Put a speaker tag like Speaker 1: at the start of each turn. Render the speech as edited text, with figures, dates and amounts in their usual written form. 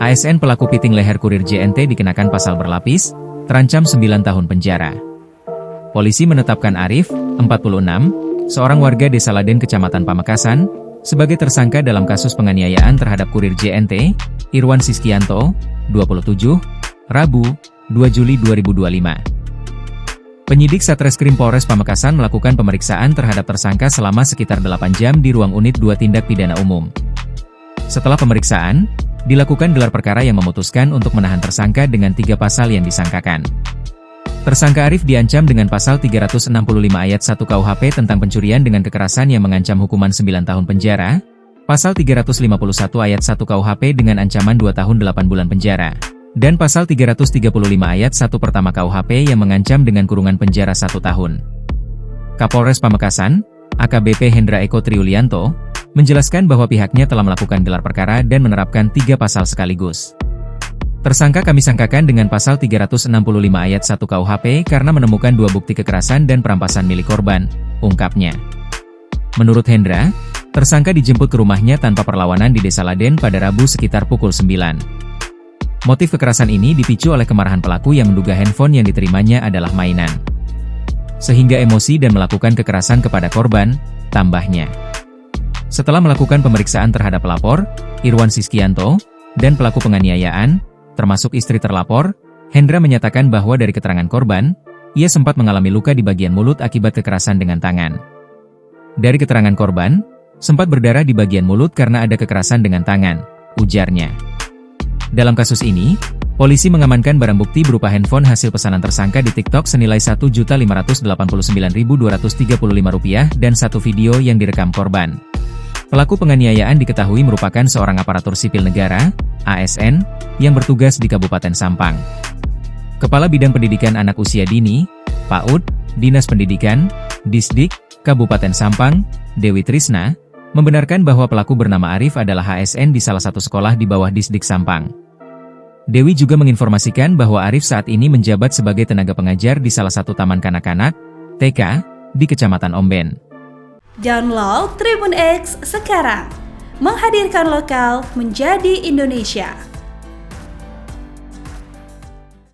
Speaker 1: ASN pelaku piting leher kurir JNT dikenakan pasal berlapis, terancam 9 tahun penjara. Polisi menetapkan Arif, 46, seorang warga Desa Laden Kecamatan Pamekasan, sebagai tersangka dalam kasus penganiayaan terhadap kurir JNT, Irwan Siskianto, 27, Rabu, 2 Juli 2025. Penyidik Satreskrim Polres Pamekasan melakukan pemeriksaan terhadap tersangka selama sekitar 8 jam di ruang unit 2 tindak pidana umum. Setelah pemeriksaan, dilakukan gelar perkara yang memutuskan untuk menahan tersangka dengan 3 pasal yang disangkakan. Tersangka Arif diancam dengan pasal 365 ayat 1 KUHP tentang pencurian dengan kekerasan yang mengancam hukuman 9 tahun penjara, pasal 351 ayat 1 KUHP dengan ancaman 2 tahun 8 bulan penjara, dan pasal 335 ayat 1 pertama KUHP yang mengancam dengan kurungan penjara 1 tahun. Kapolres Pamekasan, AKBP Hendra Eko Triulianto, menjelaskan bahwa pihaknya telah melakukan gelar perkara dan menerapkan 3 pasal sekaligus. Tersangka kami sangkakan dengan pasal 365 ayat 1 KUHP karena menemukan 2 bukti kekerasan dan perampasan milik korban, ungkapnya. Menurut Hendra, tersangka dijemput ke rumahnya tanpa perlawanan di Desa Laden pada Rabu sekitar pukul 9. Motif kekerasan ini dipicu oleh kemarahan pelaku yang menduga handphone yang diterimanya adalah mainan. Sehingga emosi dan melakukan kekerasan kepada korban, tambahnya. Setelah melakukan pemeriksaan terhadap pelapor, Irwan Siskianto, dan pelaku penganiayaan, termasuk istri terlapor, Hendra menyatakan bahwa dari keterangan korban, ia sempat mengalami luka di bagian mulut akibat kekerasan dengan tangan. Dari keterangan korban, sempat berdarah di bagian mulut karena ada kekerasan dengan tangan, ujarnya. Dalam kasus ini, polisi mengamankan barang bukti berupa handphone hasil pesanan tersangka di TikTok senilai Rp1.589.235 dan 1 video yang direkam korban. Pelaku penganiayaan diketahui merupakan seorang aparatur sipil negara, ASN, yang bertugas di Kabupaten Sampang. Kepala Bidang Pendidikan Anak Usia Dini, PAUD, Dinas Pendidikan, Disdik, Kabupaten Sampang, Dewi Trisna, membenarkan bahwa pelaku bernama Arif adalah ASN di salah satu sekolah di bawah Disdik Sampang. Dewi juga menginformasikan bahwa Arif saat ini menjabat sebagai tenaga pengajar di salah satu taman kanak-kanak, TK, di Kecamatan Omben.
Speaker 2: Download Tribun X sekarang, menghadirkan lokal menjadi Indonesia.